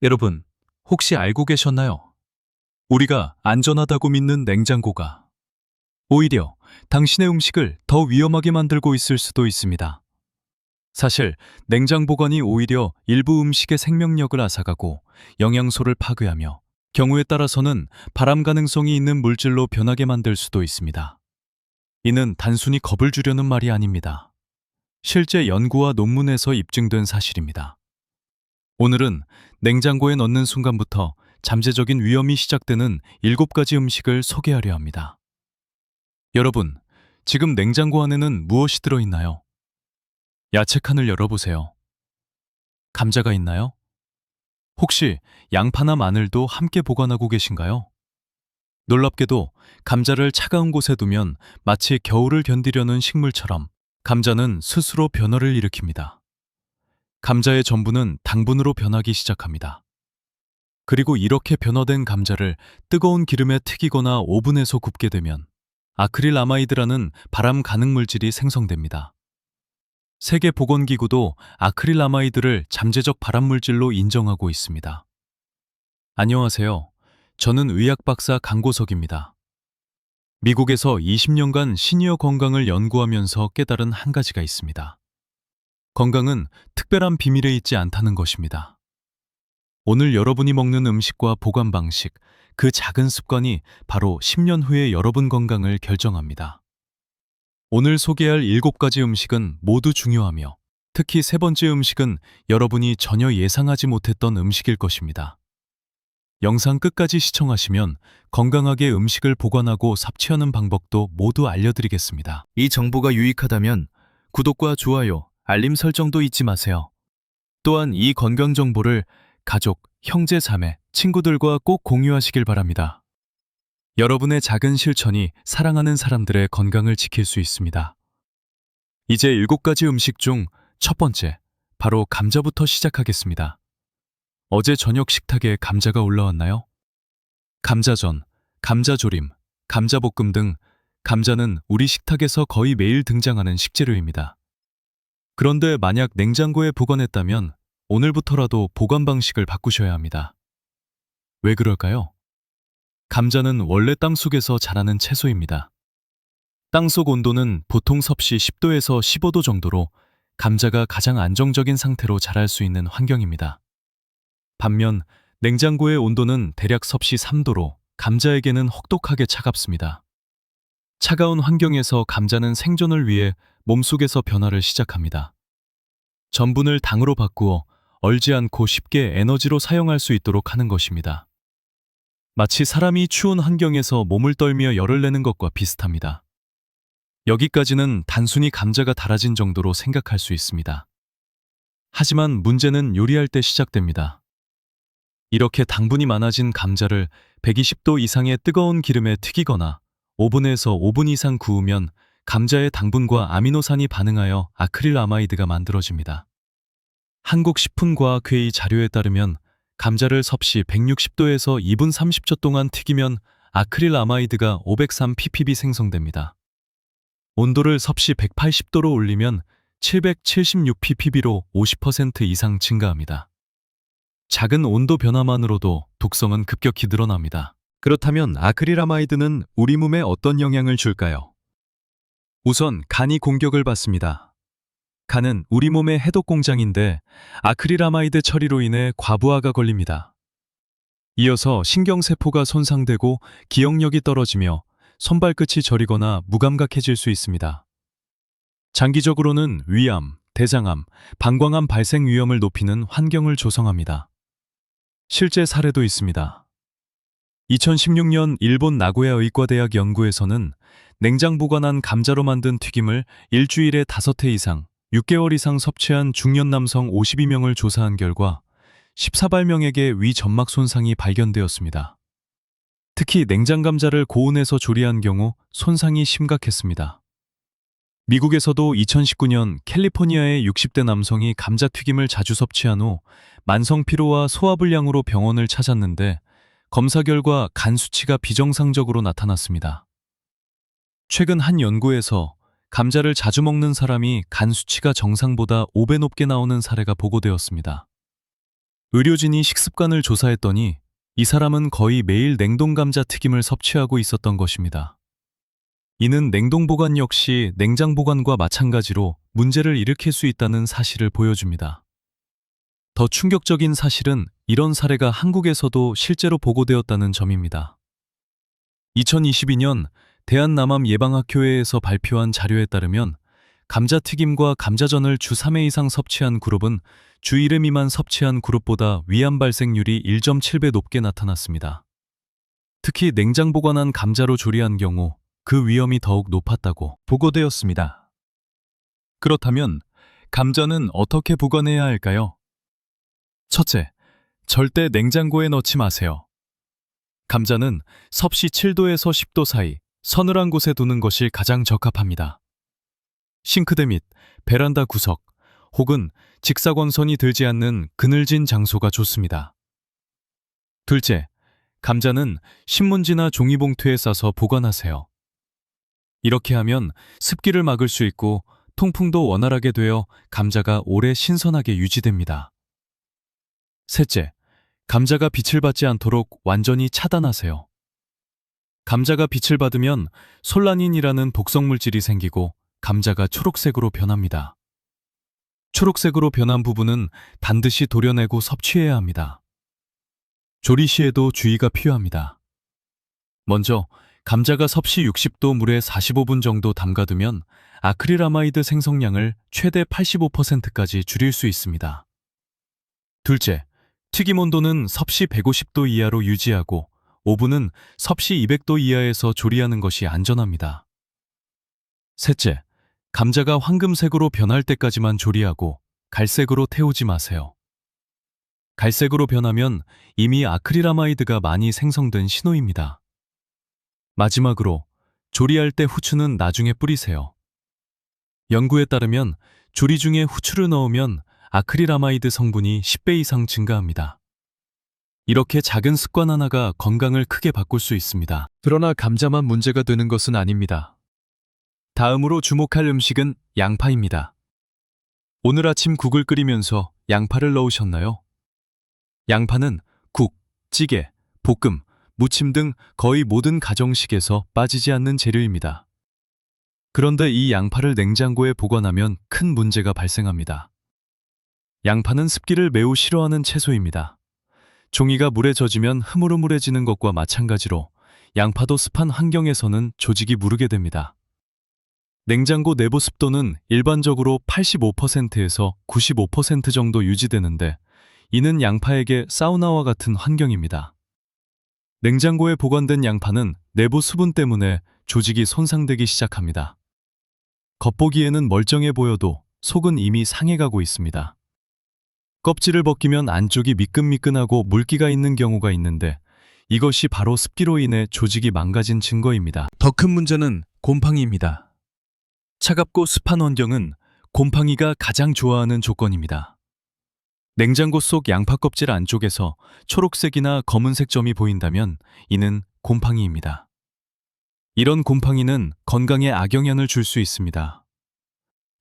여러분, 혹시 알고 계셨나요? 우리가 안전하다고 믿는 냉장고가 오히려 당신의 음식을 더 위험하게 만들고 있을 수도 있습니다. 사실 냉장 보관이 오히려 일부 음식의 생명력을 앗아가고 영양소를 파괴하며 경우에 따라서는 발암 가능성이 있는 물질로 변하게 만들 수도 있습니다. 이는 단순히 겁을 주려는 말이 아닙니다. 실제 연구와 논문에서 입증된 사실입니다. 오늘은 냉장고에 넣는 순간부터 잠재적인 위험이 시작되는 7가지 음식을 소개하려 합니다. 여러분, 지금 냉장고 안에는 무엇이 들어있나요? 야채 칸을 열어보세요. 감자가 있나요? 혹시 양파나 마늘도 함께 보관하고 계신가요? 놀랍게도 감자를 차가운 곳에 두면 마치 겨울을 견디려는 식물처럼 감자는 스스로 변화를 일으킵니다. 감자의 전부는 당분으로 변하기 시작합니다. 그리고 이렇게 변화된 감자를 뜨거운 기름에 튀기거나 오븐에서 굽게 되면 아크릴아마이드라는 발암 가능 물질이 생성됩니다. 세계보건기구도 아크릴아마이드를 잠재적 발암 물질로 인정하고 있습니다. 안녕하세요. 저는 의학 박사 강고석입니다. 미국에서 20년간 시니어 건강을 연구하면서 깨달은 한 가지가 있습니다. 건강은 특별한 비밀에 있지 않다는 것입니다. 오늘 여러분이 먹는 음식과 보관 방식, 그 작은 습관이 바로 10년 후의 여러분 건강을 결정합니다. 오늘 소개할 7가지 음식은 모두 중요하며 특히 세 번째 음식은 여러분이 전혀 예상하지 못했던 음식일 것입니다. 영상 끝까지 시청하시면 건강하게 음식을 보관하고 섭취하는 방법도 모두 알려드리겠습니다. 이 정보가 유익하다면 구독과 좋아요, 알림 설정도 잊지 마세요. 또한 이 건강 정보를 가족, 형제, 자매, 친구들과 꼭 공유하시길 바랍니다. 여러분의 작은 실천이 사랑하는 사람들의 건강을 지킬 수 있습니다. 이제 7가지 음식 중 첫 번째, 바로 감자부터 시작하겠습니다. 어제 저녁 식탁에 감자가 올라왔나요? 감자전, 감자조림, 감자볶음 등 감자는 우리 식탁에서 거의 매일 등장하는 식재료입니다. 그런데 만약 냉장고에 보관했다면 오늘부터라도 보관 방식을 바꾸셔야 합니다. 왜 그럴까요? 감자는 원래 땅속에서 자라는 채소입니다. 땅속 온도는 보통 섭씨 10도에서 15도 정도로 감자가 가장 안정적인 상태로 자랄 수 있는 환경입니다. 반면 냉장고의 온도는 대략 섭씨 3도로 감자에게는 혹독하게 차갑습니다. 차가운 환경에서 감자는 생존을 위해 몸속에서 변화를 시작합니다. 전분을 당으로 바꾸어 얼지 않고 쉽게 에너지로 사용할 수 있도록 하는 것입니다. 마치 사람이 추운 환경에서 몸을 떨며 열을 내는 것과 비슷합니다. 여기까지는 단순히 감자가 달아진 정도로 생각할 수 있습니다. 하지만 문제는 요리할 때 시작됩니다. 이렇게 당분이 많아진 감자를 120도 이상의 뜨거운 기름에 튀기거나 오븐에서 5분 이상 구우면 감자의 당분과 아미노산이 반응하여 아크릴아마이드가 만들어집니다. 한국식품과학회의 자료에 따르면 감자를 섭씨 160도에서 2분 30초 동안 튀기면 아크릴아마이드가 503ppb 생성됩니다. 온도를 섭씨 180도로 올리면 776ppb로 50% 이상 증가합니다. 작은 온도 변화만으로도 독성은 급격히 늘어납니다. 그렇다면 아크릴아마이드는 우리 몸에 어떤 영향을 줄까요? 우선 간이 공격을 받습니다. 간은 우리 몸의 해독 공장인데 아크릴아마이드 처리로 인해 과부하가 걸립니다. 이어서 신경세포가 손상되고 기억력이 떨어지며 손발끝이 저리거나 무감각해질 수 있습니다. 장기적으로는 위암, 대장암, 방광암 발생 위험을 높이는 환경을 조성합니다. 실제 사례도 있습니다. 2016년 일본 나고야 의과대학 연구에서는 냉장 보관한 감자로 만든 튀김을 일주일에 5회 이상, 6개월 이상 섭취한 중년 남성 52명을 조사한 결과 14발명에게 위 점막 손상이 발견되었습니다. 특히 냉장 감자를 고온에서 조리한 경우 손상이 심각했습니다. 미국에서도 2019년 캘리포니아의 60대 남성이 감자튀김을 자주 섭취한 후 만성 피로와 소화불량으로 병원을 찾았는데 검사 결과 간 수치가 비정상적으로 나타났습니다. 최근 한 연구에서 감자를 자주 먹는 사람이 간 수치가 정상보다 5배 높게 나오는 사례가 보고되었습니다. 의료진이 식습관을 조사했더니 이 사람은 거의 매일 냉동 감자 튀김을 섭취하고 있었던 것입니다. 이는 냉동 보관 역시 냉장 보관과 마찬가지로 문제를 일으킬 수 있다는 사실을 보여줍니다. 더 충격적인 사실은 이런 사례가 한국에서도 실제로 보고되었다는 점입니다. 2022년 대한남암예방학교회에서 발표한 자료에 따르면 감자튀김과 감자전을 주 3회 이상 섭취한 그룹은 주 1회 미만 섭취한 그룹보다 위암 발생률이 1.7배 높게 나타났습니다. 특히 냉장 보관한 감자로 조리한 경우 그 위험이 더욱 높았다고 보고되었습니다. 그렇다면 감자는 어떻게 보관해야 할까요? 첫째, 절대 냉장고에 넣지 마세요. 감자는 섭씨 7도에서 10도 사이 서늘한 곳에 두는 것이 가장 적합합니다. 싱크대 및 베란다 구석 혹은 직사광선이 들지 않는 그늘진 장소가 좋습니다. 둘째, 감자는 신문지나 종이봉투에 싸서 보관하세요. 이렇게 하면 습기를 막을 수 있고 통풍도 원활하게 되어 감자가 오래 신선하게 유지됩니다. 셋째, 감자가 빛을 받지 않도록 완전히 차단하세요. 감자가 빛을 받으면 솔라닌이라는 독성 물질이 생기고 감자가 초록색으로 변합니다. 초록색으로 변한 부분은 반드시 도려내고 섭취해야 합니다. 조리 시에도 주의가 필요합니다. 먼저 감자가 섭씨 60도 물에 45분 정도 담가두면 아크릴아마이드 생성량을 최대 85%까지 줄일 수 있습니다. 둘째, 튀김 온도는 섭씨 150도 이하로 유지하고 오븐은 섭씨 200도 이하에서 조리하는 것이 안전합니다. 셋째, 감자가 황금색으로 변할 때까지만 조리하고 갈색으로 태우지 마세요. 갈색으로 변하면 이미 아크릴아마이드가 많이 생성된 신호입니다. 마지막으로 조리할 때 후추는 나중에 뿌리세요. 연구에 따르면 조리 중에 후추를 넣으면 아크릴아마이드 성분이 10배 이상 증가합니다. 이렇게 작은 습관 하나가 건강을 크게 바꿀 수 있습니다. 그러나 감자만 문제가 되는 것은 아닙니다. 다음으로 주목할 음식은 양파입니다. 오늘 아침 국을 끓이면서 양파를 넣으셨나요? 양파는 국, 찌개, 볶음, 무침 등 거의 모든 가정식에서 빠지지 않는 재료입니다. 그런데 이 양파를 냉장고에 보관하면 큰 문제가 발생합니다. 양파는 습기를 매우 싫어하는 채소입니다. 종이가 물에 젖으면 흐물흐물해지는 것과 마찬가지로 양파도 습한 환경에서는 조직이 무르게 됩니다. 냉장고 내부 습도는 일반적으로 85%에서 95% 정도 유지되는데 이는 양파에게 사우나와 같은 환경입니다. 냉장고에 보관된 양파는 내부 수분 때문에 조직이 손상되기 시작합니다. 겉보기에는 멀쩡해 보여도 속은 이미 상해가고 있습니다. 껍질을 벗기면 안쪽이 미끈미끈하고 물기가 있는 경우가 있는데 이것이 바로 습기로 인해 조직이 망가진 증거입니다. 더 큰 문제는 곰팡이입니다. 차갑고 습한 환경은 곰팡이가 가장 좋아하는 조건입니다. 냉장고 속 양파 껍질 안쪽에서 초록색이나 검은색 점이 보인다면 이는 곰팡이입니다. 이런 곰팡이는 건강에 악영향을 줄 수 있습니다.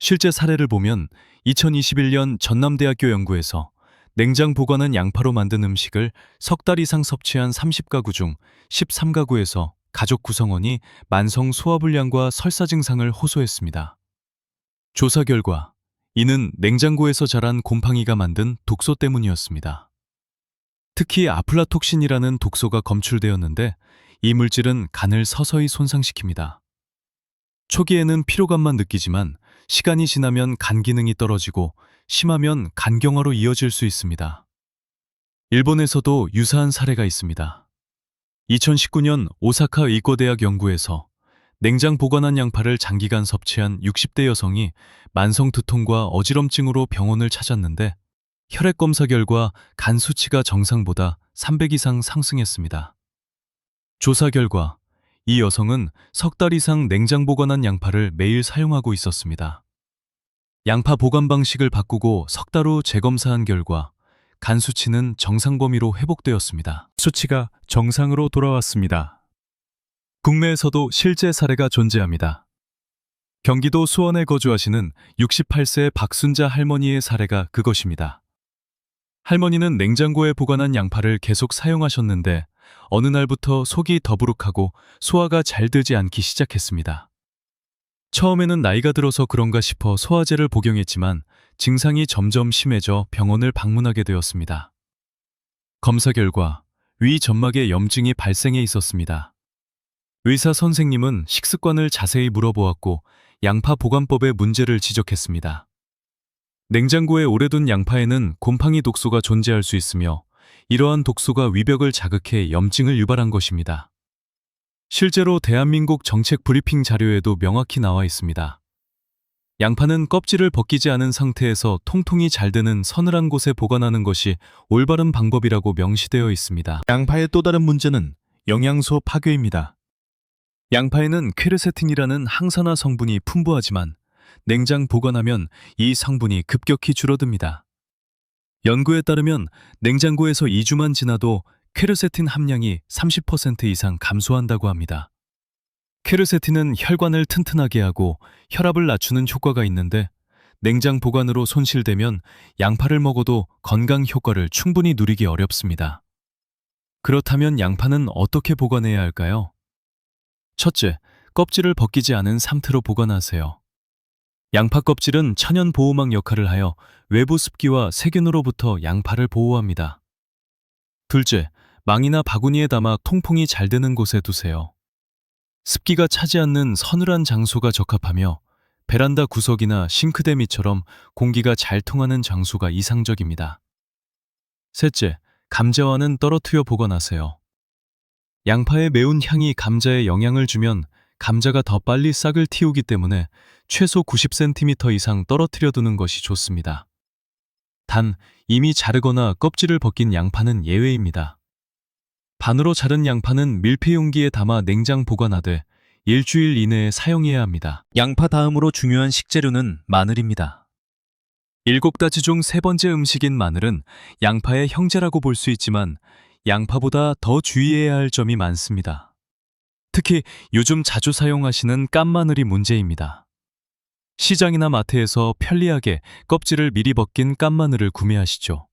실제 사례를 보면 2021년 전남대학교 연구에서 냉장 보관한 양파로 만든 음식을 석 달 이상 섭취한 30가구 중 13가구에서 가족 구성원이 만성 소화불량과 설사 증상을 호소했습니다. 조사 결과 이는 냉장고에서 자란 곰팡이가 만든 독소 때문이었습니다. 특히 아플라톡신이라는 독소가 검출되었는데 이 물질은 간을 서서히 손상시킵니다. 초기에는 피로감만 느끼지만 시간이 지나면 간 기능이 떨어지고 심하면 간경화로 이어질 수 있습니다. 일본에서도 유사한 사례가 있습니다. 2019년 오사카 의과대학 연구에서 냉장 보관한 양파를 장기간 섭취한 60대 여성이 만성 두통과 어지럼증으로 병원을 찾았는데 혈액 검사 결과 간 수치가 정상보다 300 이상 상승했습니다. 조사 결과 이 여성은 석 달 이상 냉장 보관한 양파를 매일 사용하고 있었습니다. 양파 보관 방식을 바꾸고 석 달 후 재검사한 결과 간 수치는 정상 범위로 회복되었습니다. 수치가 정상으로 돌아왔습니다. 국내에서도 실제 사례가 존재합니다. 경기도 수원에 거주하시는 68세 박순자 할머니의 사례가 그것입니다. 할머니는 냉장고에 보관한 양파를 계속 사용하셨는데 어느 날부터 속이 더부룩하고 소화가 잘 되지 않기 시작했습니다. 처음에는 나이가 들어서 그런가 싶어 소화제를 복용했지만 증상이 점점 심해져 병원을 방문하게 되었습니다. 검사 결과 위 점막에 염증이 발생해 있었습니다. 의사 선생님은 식습관을 자세히 물어보았고 양파 보관법에 문제를 지적했습니다. 냉장고에 오래 둔 양파에는 곰팡이 독소가 존재할 수 있으며 이러한 독소가 위벽을 자극해 염증을 유발한 것입니다. 실제로 대한민국 정책 브리핑 자료에도 명확히 나와 있습니다. 양파는 껍질을 벗기지 않은 상태에서 통풍이 잘 되는 서늘한 곳에 보관하는 것이 올바른 방법이라고 명시되어 있습니다. 양파의 또 다른 문제는 영양소 파괴입니다. 양파에는 퀘르세틴이라는 항산화 성분이 풍부하지만 냉장 보관하면 이 성분이 급격히 줄어듭니다. 연구에 따르면 냉장고에서 2주만 지나도 퀘르세틴 함량이 30% 이상 감소한다고 합니다. 퀘르세틴은 혈관을 튼튼하게 하고 혈압을 낮추는 효과가 있는데 냉장 보관으로 손실되면 양파를 먹어도 건강 효과를 충분히 누리기 어렵습니다. 그렇다면 양파는 어떻게 보관해야 할까요? 첫째, 껍질을 벗기지 않은 상태로 보관하세요. 양파 껍질은 천연 보호막 역할을 하여 외부 습기와 세균으로부터 양파를 보호합니다. 둘째, 망이나 바구니에 담아 통풍이 잘 되는 곳에 두세요. 습기가 차지 않는 서늘한 장소가 적합하며 베란다 구석이나 싱크대 밑처럼 공기가 잘 통하는 장소가 이상적입니다. 셋째, 감자와는 떨어뜨려 보관하세요. 양파의 매운 향이 감자에 영향을 주면 감자가 더 빨리 싹을 틔우기 때문에 최소 90cm 이상 떨어뜨려 두는 것이 좋습니다. 단, 이미 자르거나 껍질을 벗긴 양파는 예외입니다. 반으로 자른 양파는 밀폐용기에 담아 냉장 보관하되 일주일 이내에 사용해야 합니다. 양파 다음으로 중요한 식재료는 마늘입니다. 7가지 중 3번째 음식인 마늘은 양파의 형제라고 볼 수 있지만 양파보다 더 주의해야 할 점이 많습니다. 특히 요즘 자주 사용하시는 깐마늘이 문제입니다. 시장이나 마트에서 편리하게 껍질을 미리 벗긴 깐마늘을 구매하시죠.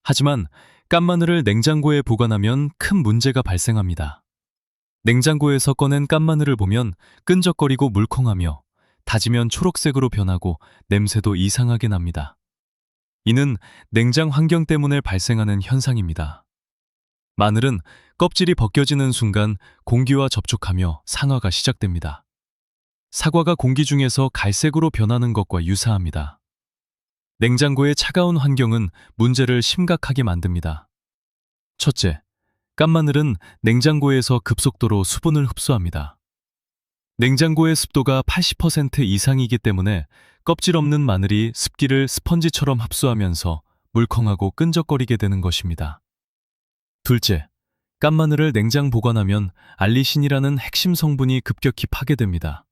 하지만 깐마늘을 냉장고에 보관하면 큰 문제가 발생합니다. 냉장고에서 꺼낸 깐마늘을 보면 끈적거리고 물컹하며 다지면 초록색으로 변하고 냄새도 이상하게 납니다. 이는 냉장 환경 때문에 발생하는 현상입니다. 마늘은 껍질이 벗겨지는 순간 공기와 접촉하며 산화가 시작됩니다. 사과가 공기 중에서 갈색으로 변하는 것과 유사합니다. 냉장고의 차가운 환경은 문제를 심각하게 만듭니다. 첫째, 깐마늘은 냉장고에서 급속도로 수분을 흡수합니다. 냉장고의 습도가 80% 이상이기 때문에 껍질 없는 마늘이 습기를 스펀지처럼 흡수하면서 물컹하고 끈적거리게 되는 것입니다. 둘째, 깐마늘을 냉장 보관하면 알리신이라는 핵심 성분이 급격히 파괴됩니다.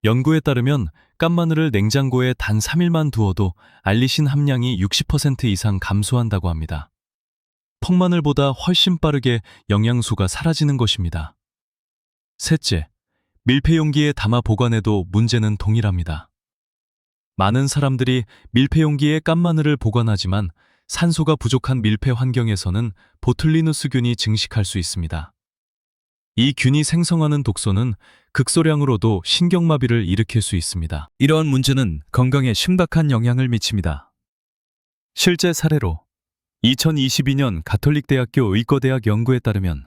연구에 따르면 깐마늘을 냉장고에 단 3일만 두어도 알리신 함량이 60% 이상 감소한다고 합니다. 퍽마늘보다 훨씬 빠르게 영양소가 사라지는 것입니다. 셋째, 밀폐용기에 담아 보관해도 문제는 동일합니다. 많은 사람들이 밀폐용기에 깐마늘을 보관하지만 산소가 부족한 밀폐 환경에서는 보툴리누스균이 증식할 수 있습니다. 이 균이 생성하는 독소는 극소량으로도 신경마비를 일으킬 수 있습니다. 이러한 문제는 건강에 심각한 영향을 미칩니다. 실제 사례로 2022년 가톨릭대학교 의과대학 연구에 따르면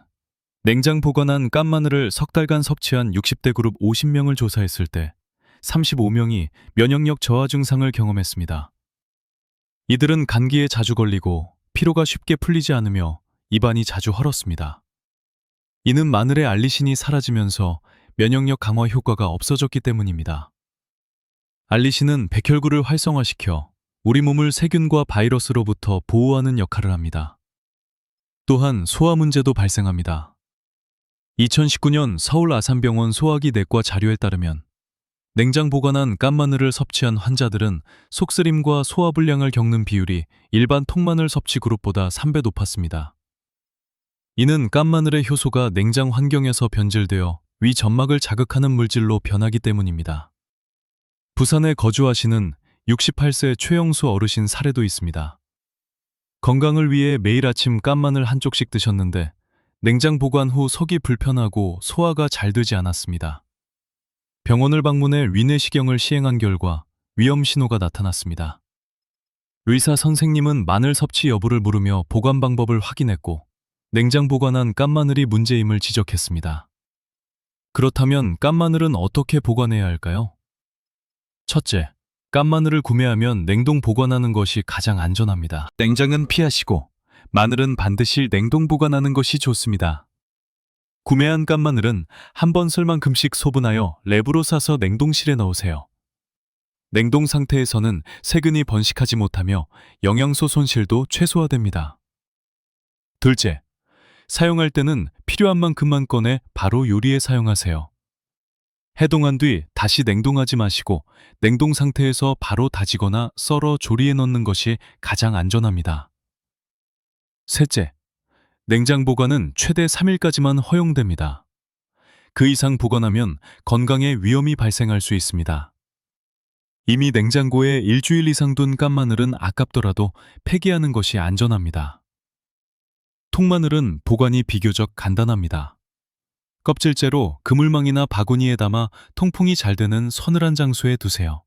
냉장 보관한 깐마늘을 석 달간 섭취한 60대 그룹 50명을 조사했을 때 35명이 면역력 저하 증상을 경험했습니다. 이들은 감기에 자주 걸리고 피로가 쉽게 풀리지 않으며 입안이 자주 헐었습니다. 이는 마늘의 알리신이 사라지면서 면역력 강화 효과가 없어졌기 때문입니다. 알리신은 백혈구를 활성화시켜 우리 몸을 세균과 바이러스로부터 보호하는 역할을 합니다. 또한 소화 문제도 발생합니다. 2019년 서울 아산병원 소화기 내과 자료에 따르면 냉장 보관한 깐마늘을 섭취한 환자들은 속쓰림과 소화불량을 겪는 비율이 일반 통마늘 섭취 그룹보다 3배 높았습니다. 이는 깐마늘의 효소가 냉장 환경에서 변질되어 위 점막을 자극하는 물질로 변하기 때문입니다. 부산에 거주하시는 68세 최영수 어르신 사례도 있습니다. 건강을 위해 매일 아침 깐마늘 한 쪽씩 드셨는데 냉장 보관 후 속이 불편하고 소화가 잘 되지 않았습니다. 병원을 방문해 위내시경을 시행한 결과 위험 신호가 나타났습니다. 의사 선생님은 마늘 섭취 여부를 물으며 보관 방법을 확인했고 냉장 보관한 깐마늘이 문제임을 지적했습니다. 그렇다면 깐마늘은 어떻게 보관해야 할까요? 첫째, 깐마늘을 구매하면 냉동 보관하는 것이 가장 안전합니다. 냉장은 피하시고 마늘은 반드시 냉동 보관하는 것이 좋습니다. 구매한 깐마늘은 한 번 쓸 만큼씩 소분하여 랩으로 싸서 냉동실에 넣으세요. 냉동 상태에서는 세균이 번식하지 못하며 영양소 손실도 최소화됩니다. 둘째, 사용할 때는 필요한 만큼만 꺼내 바로 요리에 사용하세요. 해동한 뒤 다시 냉동하지 마시고 냉동 상태에서 바로 다지거나 썰어 조리에 넣는 것이 가장 안전합니다. 셋째, 냉장 보관은 최대 3일까지만 허용됩니다. 그 이상 보관하면 건강에 위험이 발생할 수 있습니다. 이미 냉장고에 일주일 이상 둔 깐마늘은 아깝더라도 폐기하는 것이 안전합니다. 통마늘은 보관이 비교적 간단합니다. 껍질째로 그물망이나 바구니에 담아 통풍이 잘 되는 서늘한 장소에 두세요.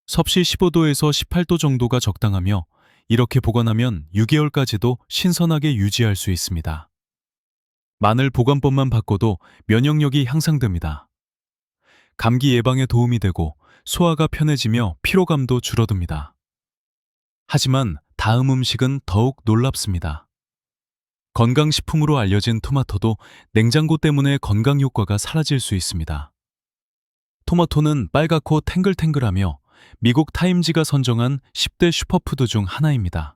섭씨 15도에서 18도 정도가 적당하며 이렇게 보관하면 6개월까지도 신선하게 유지할 수 있습니다. 마늘 보관법만 바꿔도 면역력이 향상됩니다. 감기 예방에 도움이 되고 소화가 편해지며 피로감도 줄어듭니다. 하지만 다음 음식은 더욱 놀랍습니다. 건강식품으로 알려진 토마토도 냉장고 때문에 건강 효과가 사라질 수 있습니다. 토마토는 빨갛고 탱글탱글하며 미국 타임지가 선정한 10대 슈퍼푸드 중 하나입니다.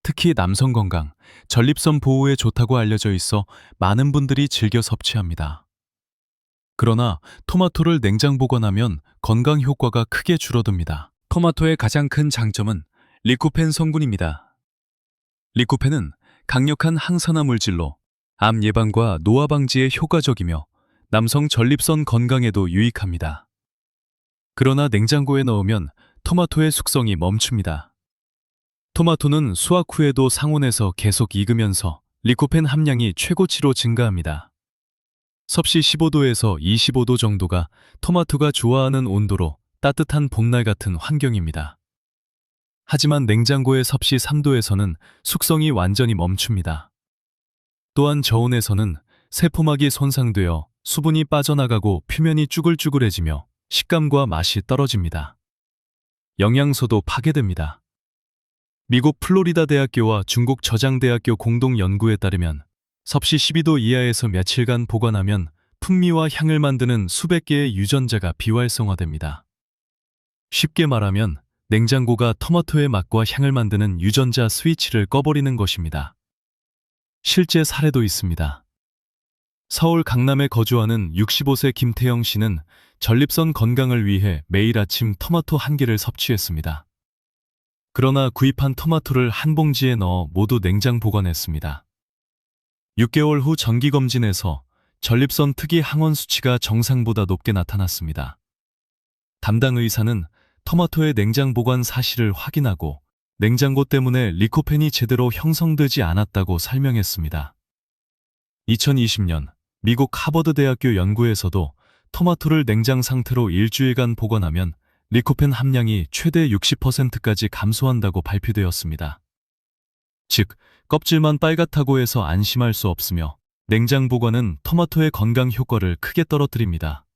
특히 남성 건강, 전립선 보호에 좋다고 알려져 있어 많은 분들이 즐겨 섭취합니다. 그러나 토마토를 냉장 보관하면 건강 효과가 크게 줄어듭니다. 토마토의 가장 큰 장점은 리코펜 성분입니다. 리코펜은 강력한 항산화 물질로 암 예방과 노화 방지에 효과적이며 남성 전립선 건강에도 유익합니다. 그러나 냉장고에 넣으면 토마토의 숙성이 멈춥니다. 토마토는 수확 후에도 상온에서 계속 익으면서 리코펜 함량이 최고치로 증가합니다. 섭씨 15도에서 25도 정도가 토마토가 좋아하는 온도로 따뜻한 봄날 같은 환경입니다. 하지만 냉장고의 섭씨 3도에서는 숙성이 완전히 멈춥니다. 또한 저온에서는 세포막이 손상되어 수분이 빠져나가고 표면이 쭈글쭈글해지며 식감과 맛이 떨어집니다. 영양소도 파괴됩니다. 미국 플로리다 대학교와 중국 저장대학교 공동 연구에 따르면 섭씨 12도 이하에서 며칠간 보관하면 풍미와 향을 만드는 수백 개의 유전자가 비활성화됩니다. 쉽게 말하면 냉장고가 토마토의 맛과 향을 만드는 유전자 스위치를 꺼버리는 것입니다. 실제 사례도 있습니다. 서울 강남에 거주하는 65세 김태영 씨는 전립선 건강을 위해 매일 아침 토마토 한 개를 섭취했습니다. 그러나 구입한 토마토를 한 봉지에 넣어 모두 냉장 보관했습니다. 6개월 후 정기검진에서 전립선 특이 항원 수치가 정상보다 높게 나타났습니다. 담당 의사는 토마토의 냉장 보관 사실을 확인하고 냉장고 때문에 리코펜이 제대로 형성되지 않았다고 설명했습니다. 2020년 미국 하버드 대학교 연구에서도 토마토를 냉장 상태로 일주일간 보관하면 리코펜 함량이 최대 60%까지 감소한다고 발표되었습니다. 즉, 껍질만 빨갛다고 해서 안심할 수 없으며 냉장 보관은 토마토의 건강 효과를 크게 떨어뜨립니다.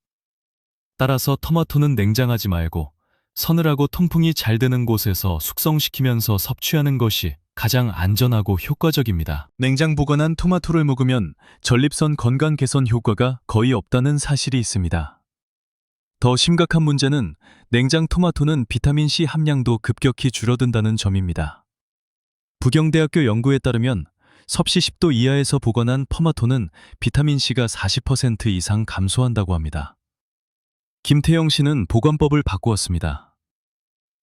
따라서 토마토는 냉장하지 말고 서늘하고 통풍이 잘 되는 곳에서 숙성시키면서 섭취하는 것이 가장 안전하고 효과적입니다. 냉장 보관한 토마토를 먹으면 전립선 건강 개선 효과가 거의 없다는 사실이 있습니다. 더 심각한 문제는 냉장 토마토는 비타민C 함량도 급격히 줄어든다는 점입니다. 부경대학교 연구에 따르면 섭씨 10도 이하에서 보관한 토마토는 비타민C가 40% 이상 감소한다고 합니다. 김태영 씨는 보관법을 바꾸었습니다.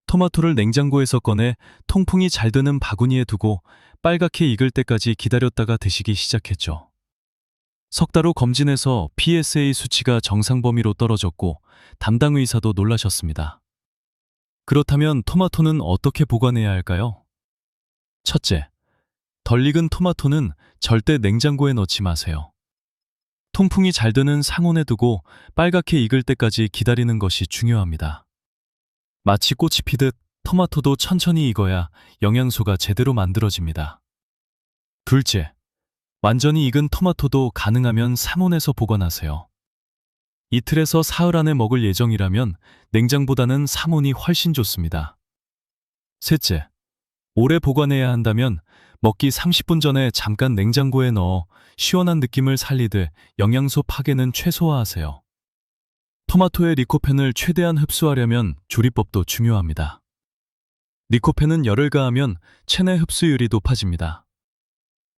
토마토를 냉장고에서 꺼내 통풍이 잘 되는 바구니에 두고 빨갛게 익을 때까지 기다렸다가 드시기 시작했죠. 석 달 후 검진에서 PSA 수치가 정상 범위로 떨어졌고 담당 의사도 놀라셨습니다. 그렇다면 토마토는 어떻게 보관해야 할까요? 첫째, 덜 익은 토마토는 절대 냉장고에 넣지 마세요. 통풍이 잘 되는 상온에 두고 빨갛게 익을 때까지 기다리는 것이 중요합니다. 마치 꽃이 피듯 토마토도 천천히 익어야 영양소가 제대로 만들어집니다. 둘째, 완전히 익은 토마토도 가능하면 상온에서 보관하세요. 이틀에서 사흘 안에 먹을 예정이라면 냉장보다는 상온이 훨씬 좋습니다. 셋째, 오래 보관해야 한다면 먹기 30분 전에 잠깐 냉장고에 넣어 시원한 느낌을 살리듯 영양소 파괴는 최소화하세요. 토마토의 리코펜을 최대한 흡수하려면 조리법도 중요합니다. 리코펜은 열을 가하면 체내 흡수율이 높아집니다.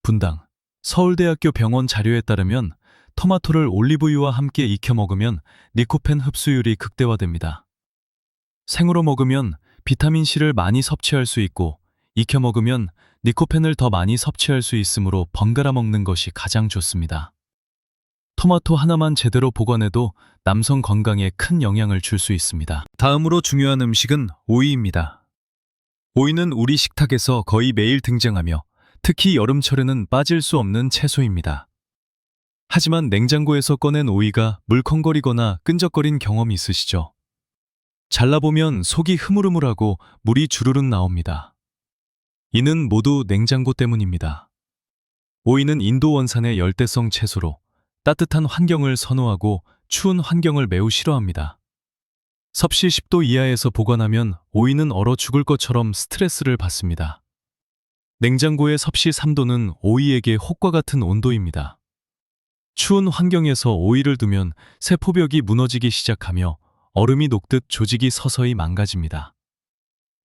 분당, 서울대학교 병원 자료에 따르면 토마토를 올리브유와 함께 익혀 먹으면 리코펜 흡수율이 극대화됩니다. 생으로 먹으면 비타민C를 많이 섭취할 수 있고 익혀 먹으면 리코펜을 더 많이 섭취할 수 있으므로 번갈아 먹는 것이 가장 좋습니다. 토마토 하나만 제대로 보관해도 남성 건강에 큰 영향을 줄 수 있습니다. 다음으로 중요한 음식은 오이입니다. 오이는 우리 식탁에서 거의 매일 등장하며 특히 여름철에는 빠질 수 없는 채소입니다. 하지만 냉장고에서 꺼낸 오이가 물컹거리거나 끈적거린 경험이 있으시죠? 잘라보면 속이 흐물흐물하고 물이 주르륵 나옵니다. 이는 모두 냉장고 때문입니다. 오이는 인도 원산의 열대성 채소로 따뜻한 환경을 선호하고 추운 환경을 매우 싫어합니다. 섭씨 10도 이하에서 보관하면 오이는 얼어 죽을 것처럼 스트레스를 받습니다. 냉장고의 섭씨 3도는 오이에게 혹과 같은 온도입니다. 추운 환경에서 오이를 두면 세포벽이 무너지기 시작하며 얼음이 녹듯 조직이 서서히 망가집니다.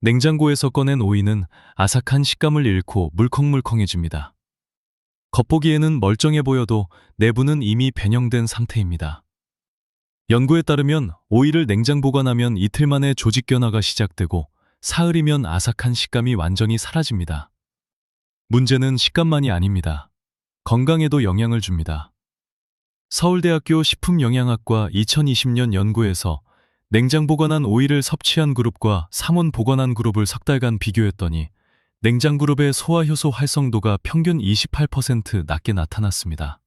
냉장고에서 꺼낸 오이는 아삭한 식감을 잃고 물컹물컹해집니다. 겉보기에는 멀쩡해 보여도 내부는 이미 변형된 상태입니다. 연구에 따르면 오이를 냉장 보관하면 이틀 만에 조직 변화가 시작되고 사흘이면 아삭한 식감이 완전히 사라집니다. 문제는 식감만이 아닙니다. 건강에도 영향을 줍니다. 서울대학교 식품영양학과 2020년 연구에서 냉장 보관한 오이를 섭취한 그룹과 상온 보관한 그룹을 석 달간 비교했더니 냉장 그룹의 소화효소 활성도가 평균 28% 낮게 나타났습니다.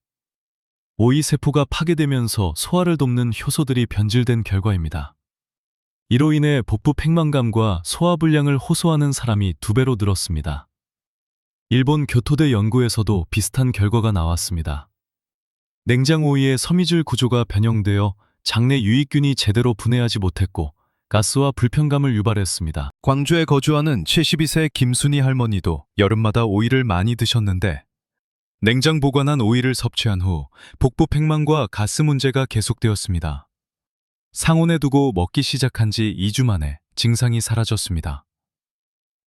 오이 세포가 파괴되면서 소화를 돕는 효소들이 변질된 결과입니다. 이로 인해 복부 팽만감과 소화불량을 호소하는 사람이 2배로 늘었습니다. 일본 교토대 연구에서도 비슷한 결과가 나왔습니다. 냉장 오이의 섬유질 구조가 변형되어 장내 유익균이 제대로 분해하지 못했고 가스와 불편감을 유발했습니다. 광주에 거주하는 72세 김순희 할머니도 여름마다 오이를 많이 드셨는데 냉장 보관한 오이를 섭취한 후 복부 팽만과 가스 문제가 계속되었습니다. 상온에 두고 먹기 시작한 지 2주 만에 증상이 사라졌습니다.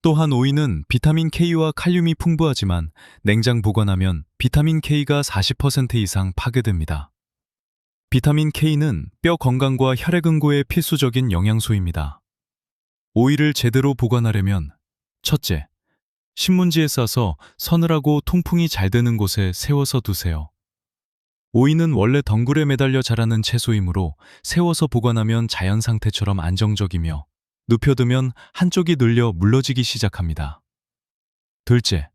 또한 오이는 비타민 K와 칼륨이 풍부하지만 냉장 보관하면 비타민 K가 40% 이상 파괴됩니다. 비타민 K는 뼈 건강과 혈액 응고에 필수적인 영양소입니다. 오이를 제대로 보관하려면 첫째, 신문지에 싸서 서늘하고 통풍이 잘 되는 곳에 세워서 두세요. 오이는 원래 덩굴에 매달려 자라는 채소이므로 세워서 보관하면 자연 상태처럼 안정적이며 눕혀두면 한쪽이 늘려 물러지기 시작합니다. 둘째,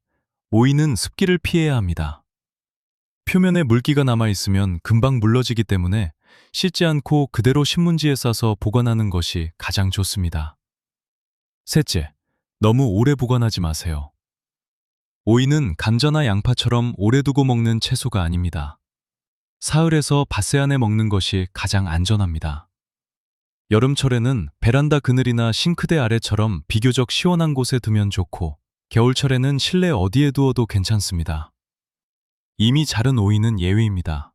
오이는 습기를 피해야 합니다. 표면에 물기가 남아있으면 금방 물러지기 때문에 씻지 않고 그대로 신문지에 싸서 보관하는 것이 가장 좋습니다. 셋째, 너무 오래 보관하지 마세요. 오이는 감자나 양파처럼 오래 두고 먹는 채소가 아닙니다. 사흘에서 닷새 안에 먹는 것이 가장 안전합니다. 여름철에는 베란다 그늘이나 싱크대 아래처럼 비교적 시원한 곳에 두면 좋고 겨울철에는 실내 어디에 두어도 괜찮습니다. 이미 자른 오이는 예외입니다.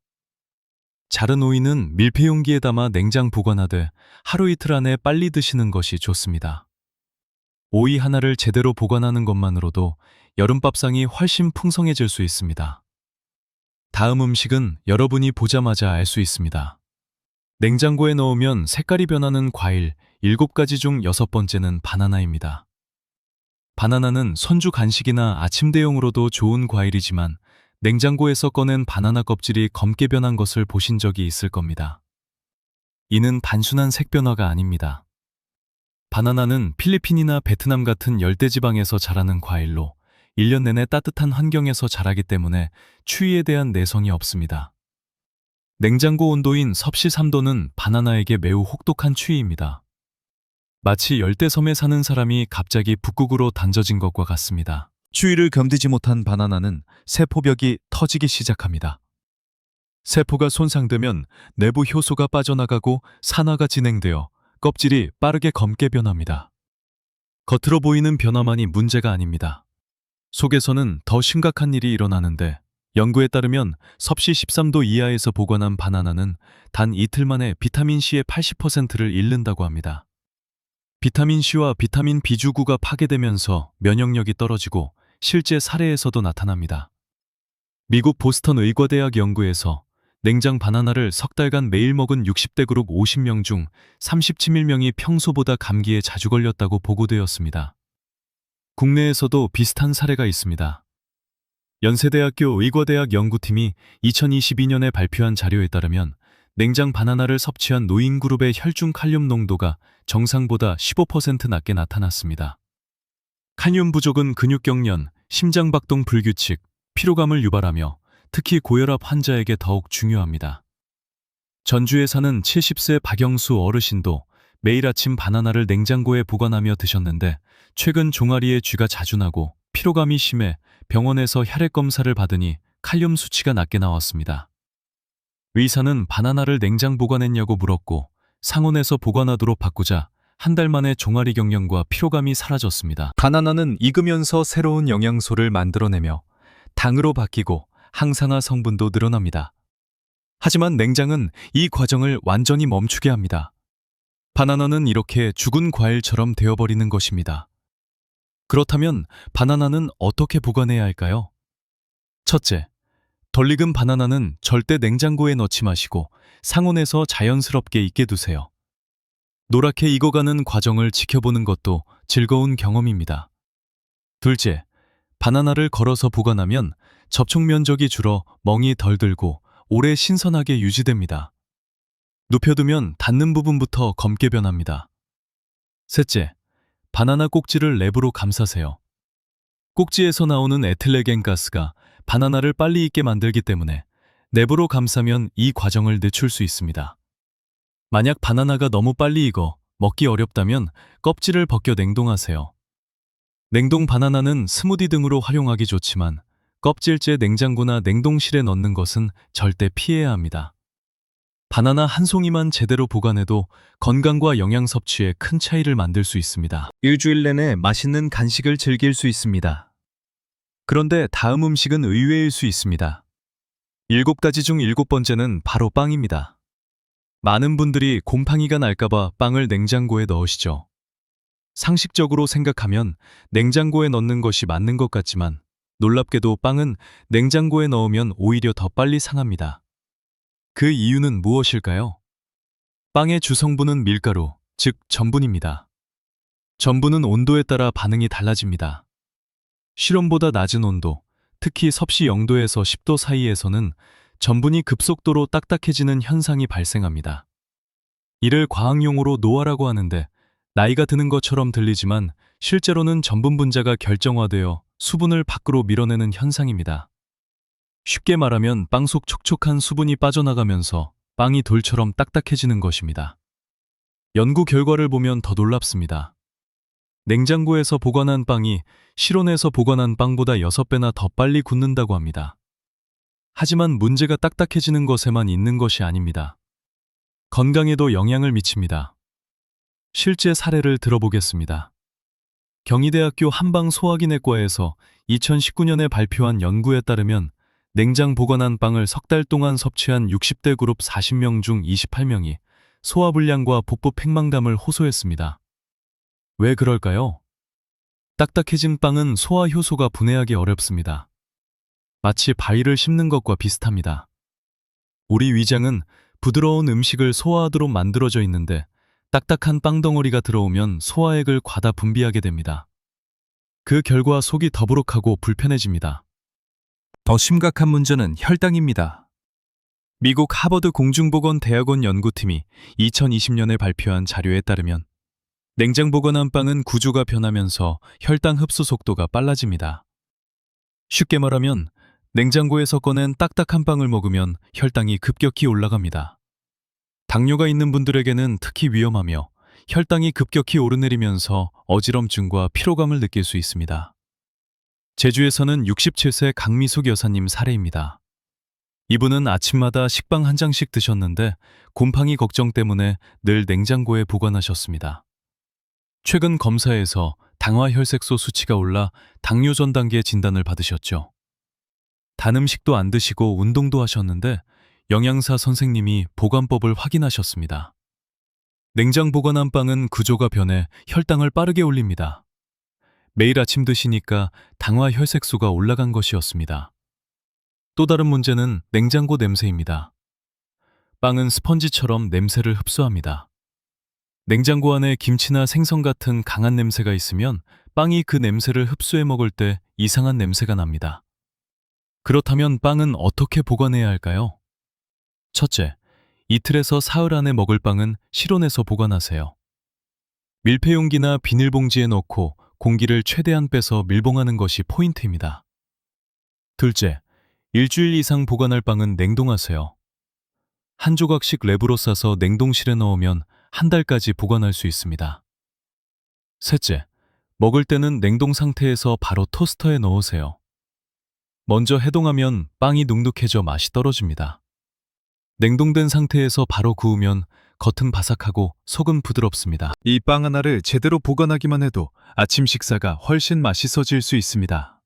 자른 오이는 밀폐 용기에 담아 냉장 보관하되 하루 이틀 안에 빨리 드시는 것이 좋습니다. 오이 하나를 제대로 보관하는 것만으로도 여름밥상이 훨씬 풍성해질 수 있습니다. 다음 음식은 여러분이 보자마자 알 수 있습니다. 냉장고에 넣으면 색깔이 변하는 과일 7가지 중 6번째는 바나나입니다. 바나나는 손주 간식이나 아침 대용으로도 좋은 과일이지만 냉장고에서 꺼낸 바나나 껍질이 검게 변한 것을 보신 적이 있을 겁니다. 이는 단순한 색 변화가 아닙니다. 바나나는 필리핀이나 베트남 같은 열대지방에서 자라는 과일로 1년 내내 따뜻한 환경에서 자라기 때문에 추위에 대한 내성이 없습니다. 냉장고 온도인 섭씨 3도는 바나나에게 매우 혹독한 추위입니다. 마치 열대섬에 사는 사람이 갑자기 북극으로 던져진 것과 같습니다. 추위를 견디지 못한 바나나는 세포벽이 터지기 시작합니다. 세포가 손상되면 내부 효소가 빠져나가고 산화가 진행되어 껍질이 빠르게 검게 변합니다. 겉으로 보이는 변화만이 문제가 아닙니다. 속에서는 더 심각한 일이 일어나는데, 연구에 따르면 섭씨 13도 이하에서 보관한 바나나는 단 이틀 만에 비타민C의 80%를 잃는다고 합니다. 비타민C와 비타민 B주구가 파괴되면서 면역력이 떨어지고 실제 사례에서도 나타납니다. 미국 보스턴 의과대학 연구에서 냉장 바나나를 석 달간 매일 먹은 60대 그룹 50명 중 37명이 평소보다 감기에 자주 걸렸다고 보고되었습니다. 국내에서도 비슷한 사례가 있습니다. 연세대학교 의과대학 연구팀이 2022년에 발표한 자료에 따르면 냉장 바나나를 섭취한 노인 그룹의 혈중 칼륨 농도가 정상보다 15% 낮게 나타났습니다. 칼륨 부족은 근육경련, 심장박동 불규칙, 피로감을 유발하며 특히 고혈압 환자에게 더욱 중요합니다. 전주에 사는 70세 박영수 어르신도 매일 아침 바나나를 냉장고에 보관하며 드셨는데 최근 종아리에 쥐가 자주 나고 피로감이 심해 병원에서 혈액 검사를 받으니 칼륨 수치가 낮게 나왔습니다. 의사는 바나나를 냉장 보관했냐고 물었고 상온에서 보관하도록 바꾸자 한 달 만에 종아리 경련과 피로감이 사라졌습니다. 바나나는 익으면서 새로운 영양소를 만들어내며 당으로 바뀌고 항산화 성분도 늘어납니다. 하지만 냉장은 이 과정을 완전히 멈추게 합니다. 바나나는 이렇게 죽은 과일처럼 되어버리는 것입니다. 그렇다면 바나나는 어떻게 보관해야 할까요? 첫째, 덜 익은 바나나는 절대 냉장고에 넣지 마시고 상온에서 자연스럽게 익게 두세요. 노랗게 익어가는 과정을 지켜보는 것도 즐거운 경험입니다. 둘째, 바나나를 걸어서 보관하면 접촉 면적이 줄어 멍이 덜 들고 오래 신선하게 유지됩니다. 눕혀두면 닿는 부분부터 검게 변합니다. 셋째, 바나나 꼭지를 랩으로 감싸세요. 꼭지에서 나오는 에틸레겐 가스가 바나나를 빨리 익게 만들기 때문에 랩으로 감싸면 이 과정을 늦출 수 있습니다. 만약 바나나가 너무 빨리 익어 먹기 어렵다면 껍질을 벗겨 냉동하세요. 냉동 바나나는 스무디 등으로 활용하기 좋지만 껍질째 냉장고나 냉동실에 넣는 것은 절대 피해야 합니다. 바나나 한 송이만 제대로 보관해도 건강과 영양 섭취에 큰 차이를 만들 수 있습니다. 일주일 내내 맛있는 간식을 즐길 수 있습니다. 그런데 다음 음식은 의외일 수 있습니다. 7가지 중 7번째는 바로 빵입니다. 많은 분들이 곰팡이가 날까봐 빵을 냉장고에 넣으시죠. 상식적으로 생각하면 냉장고에 넣는 것이 맞는 것 같지만 놀랍게도 빵은 냉장고에 넣으면 오히려 더 빨리 상합니다. 그 이유는 무엇일까요? 빵의 주성분은 밀가루, 즉 전분입니다. 전분은 온도에 따라 반응이 달라집니다. 실온보다 낮은 온도, 특히 섭씨 0도에서 10도 사이에서는 전분이 급속도로 딱딱해지는 현상이 발생합니다. 이를 과학용어로 노화라고 하는데 나이가 드는 것처럼 들리지만 실제로는 전분 분자가 결정화되어 수분을 밖으로 밀어내는 현상입니다. 쉽게 말하면 빵 속 촉촉한 수분이 빠져나가면서 빵이 돌처럼 딱딱해지는 것입니다. 연구 결과를 보면 더 놀랍습니다. 냉장고에서 보관한 빵이 실온에서 보관한 빵보다 6배나 더 빨리 굳는다고 합니다. 하지만 문제가 딱딱해지는 것에만 있는 것이 아닙니다. 건강에도 영향을 미칩니다. 실제 사례를 들어보겠습니다. 경희대학교 한방소화기내과에서 2019년에 발표한 연구에 따르면 냉장 보관한 빵을 석 달 동안 섭취한 60대 그룹 40명 중 28명이 소화불량과 복부 팽만감을 호소했습니다. 왜 그럴까요? 딱딱해진 빵은 소화 효소가 분해하기 어렵습니다. 마치 바위를 씹는 것과 비슷합니다. 우리 위장은 부드러운 음식을 소화하도록 만들어져 있는데 딱딱한 빵덩어리가 들어오면 소화액을 과다 분비하게 됩니다. 그 결과 속이 더부룩하고 불편해집니다. 더 심각한 문제는 혈당입니다. 미국 하버드 공중보건대학원 연구팀이 2020년에 발표한 자료에 따르면 냉장 보관한 빵은 구조가 변하면서 혈당 흡수 속도가 빨라집니다. 쉽게 말하면 냉장고에서 꺼낸 딱딱한 빵을 먹으면 혈당이 급격히 올라갑니다. 당뇨가 있는 분들에게는 특히 위험하며 혈당이 급격히 오르내리면서 어지럼증과 피로감을 느낄 수 있습니다. 제주에서는 67세 강미숙 여사님 사례입니다. 이분은 아침마다 식빵 한 장씩 드셨는데 곰팡이 걱정 때문에 늘 냉장고에 보관하셨습니다. 최근 검사에서 당화혈색소 수치가 올라 당뇨 전 단계 진단을 받으셨죠. 단 음식도 안 드시고 운동도 하셨는데 영양사 선생님이 보관법을 확인하셨습니다. 냉장 보관한 빵은 구조가 변해 혈당을 빠르게 올립니다. 매일 아침 드시니까 당화혈색소가 올라간 것이었습니다. 또 다른 문제는 냉장고 냄새입니다. 빵은 스펀지처럼 냄새를 흡수합니다. 냉장고 안에 김치나 생선 같은 강한 냄새가 있으면 빵이 그 냄새를 흡수해 먹을 때 이상한 냄새가 납니다. 그렇다면 빵은 어떻게 보관해야 할까요? 첫째, 이틀에서 사흘 안에 먹을 빵은 실온에서 보관하세요. 밀폐용기나 비닐봉지에 넣고 공기를 최대한 빼서 밀봉하는 것이 포인트입니다. 둘째, 일주일 이상 보관할 빵은 냉동하세요. 한 조각씩 랩으로 싸서 냉동실에 넣으면 한 달까지 보관할 수 있습니다. 셋째, 먹을 때는 냉동 상태에서 바로 토스터에 넣으세요. 먼저 해동하면 빵이 눅눅해져 맛이 떨어집니다. 냉동된 상태에서 바로 구우면 겉은 바삭하고 속은 부드럽습니다. 이 빵 하나를 제대로 보관하기만 해도 아침 식사가 훨씬 맛있어질 수 있습니다.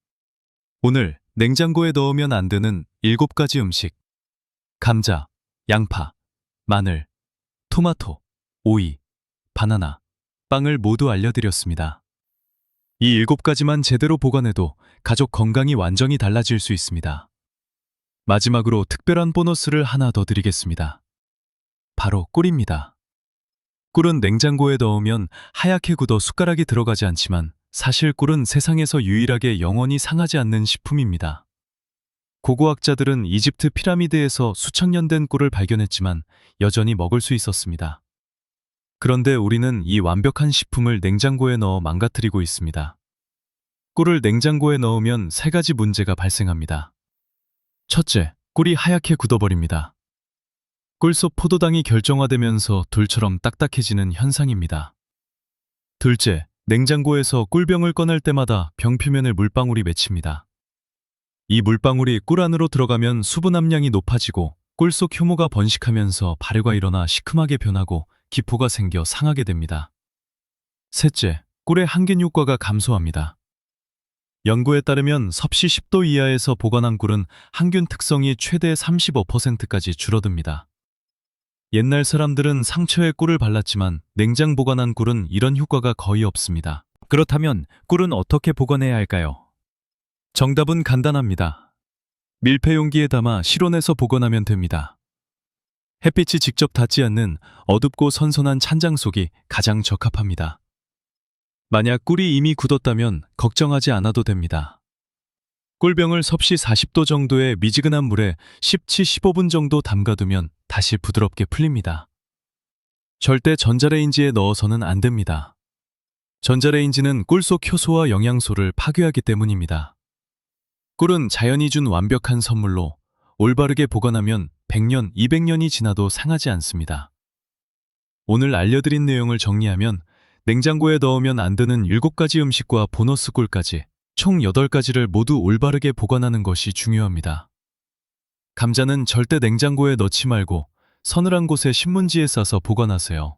오늘 냉장고에 넣으면 안 되는 7가지 음식. 감자, 양파, 마늘, 토마토, 오이, 바나나, 빵을 모두 알려드렸습니다. 이 7가지만 제대로 보관해도 가족 건강이 완전히 달라질 수 있습니다. 마지막으로 특별한 보너스를 하나 더 드리겠습니다. 바로 꿀입니다. 꿀은 냉장고에 넣으면 하얗게 굳어 숟가락이 들어가지 않지만 사실 꿀은 세상에서 유일하게 영원히 상하지 않는 식품입니다. 고고학자들은 이집트 피라미드에서 수천 년 된 꿀을 발견했지만 여전히 먹을 수 있었습니다. 그런데 우리는 이 완벽한 식품을 냉장고에 넣어 망가뜨리고 있습니다. 꿀을 냉장고에 넣으면 3가지 문제가 발생합니다. 첫째, 꿀이 하얗게 굳어버립니다. 꿀 속 포도당이 결정화되면서 돌처럼 딱딱해지는 현상입니다. 둘째, 냉장고에서 꿀병을 꺼낼 때마다 병 표면을 물방울이 맺힙니다. 이 물방울이 꿀 안으로 들어가면 수분 함량이 높아지고 꿀 속 효모가 번식하면서 발효가 일어나 시큼하게 변하고 기포가 생겨 상하게 됩니다. 셋째, 꿀의 항균 효과가 감소합니다. 연구에 따르면 섭씨 10도 이하에서 보관한 꿀은 항균 특성이 최대 35%까지 줄어듭니다. 옛날 사람들은 상처에 꿀을 발랐지만 냉장 보관한 꿀은 이런 효과가 거의 없습니다. 그렇다면 꿀은 어떻게 보관해야 할까요? 정답은 간단합니다. 밀폐용기에 담아 실온에서 보관하면 됩니다. 햇빛이 직접 닿지 않는 어둡고 선선한 찬장 속이 가장 적합합니다. 만약 꿀이 이미 굳었다면 걱정하지 않아도 됩니다. 꿀병을 섭씨 40도 정도의 미지근한 물에 10-15분 정도 담가두면 다시 부드럽게 풀립니다. 절대 전자레인지에 넣어서는 안 됩니다. 전자레인지는 꿀 속 효소와 영양소를 파괴하기 때문입니다. 꿀은 자연이 준 완벽한 선물로 올바르게 보관하면 100년, 200년이 지나도 상하지 않습니다. 오늘 알려드린 내용을 정리하면 냉장고에 넣으면 안 되는 7가지 음식과 보너스 꿀까지 총 8가지를 모두 올바르게 보관하는 것이 중요합니다. 감자는 절대 냉장고에 넣지 말고 서늘한 곳에 신문지에 싸서 보관하세요.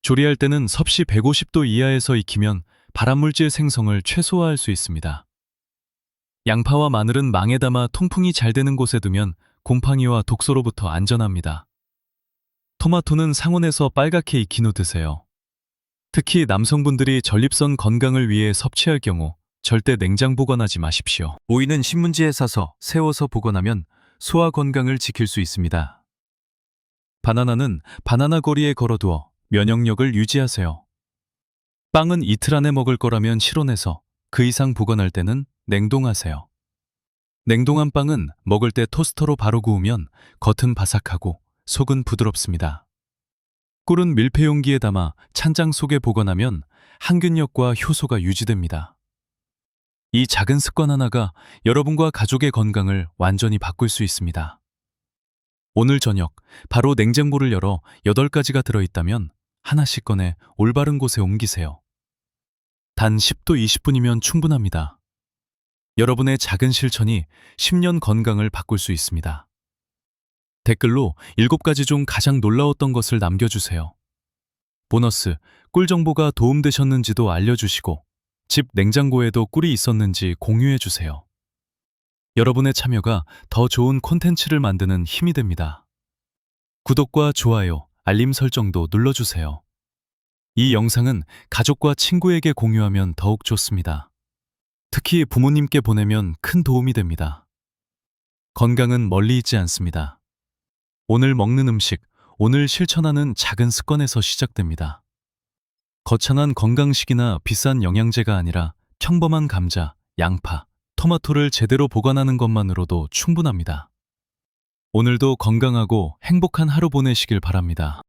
조리할 때는 섭씨 150도 이하에서 익히면 발암물질 생성을 최소화할 수 있습니다. 양파와 마늘은 망에 담아 통풍이 잘 되는 곳에 두면 곰팡이와 독소로부터 안전합니다. 토마토는 상온에서 빨갛게 익힌 후 드세요. 특히 남성분들이 전립선 건강을 위해 섭취할 경우 절대 냉장 보관하지 마십시오. 오이는 신문지에 싸서 세워서 보관하면 소화 건강을 지킬 수 있습니다. 바나나는 바나나 거리에 걸어두어 면역력을 유지하세요. 빵은 이틀 안에 먹을 거라면 실온에서, 그 이상 보관할 때는 냉동하세요. 냉동한 빵은 먹을 때 토스터로 바로 구우면 겉은 바삭하고 속은 부드럽습니다. 꿀은 밀폐용기에 담아 찬장 속에 보관하면 항균력과 효소가 유지됩니다. 이 작은 습관 하나가 여러분과 가족의 건강을 완전히 바꿀 수 있습니다. 오늘 저녁 바로 냉장고를 열어 8가지가 들어있다면 하나씩 꺼내 올바른 곳에 옮기세요. 단 10도 20분이면 충분합니다. 여러분의 작은 실천이 10년 건강을 바꿀 수 있습니다. 댓글로 7가지 중 가장 놀라웠던 것을 남겨주세요. 보너스, 꿀 정보가 도움되셨는지도 알려주시고 집 냉장고에도 꿀이 있었는지 공유해주세요. 여러분의 참여가 더 좋은 콘텐츠를 만드는 힘이 됩니다. 구독과 좋아요, 알림 설정도 눌러주세요. 이 영상은 가족과 친구에게 공유하면 더욱 좋습니다. 특히 부모님께 보내면 큰 도움이 됩니다. 건강은 멀리 있지 않습니다. 오늘 먹는 음식, 오늘 실천하는 작은 습관에서 시작됩니다. 거창한 건강식이나 비싼 영양제가 아니라 평범한 감자, 양파, 토마토를 제대로 보관하는 것만으로도 충분합니다. 오늘도 건강하고 행복한 하루 보내시길 바랍니다.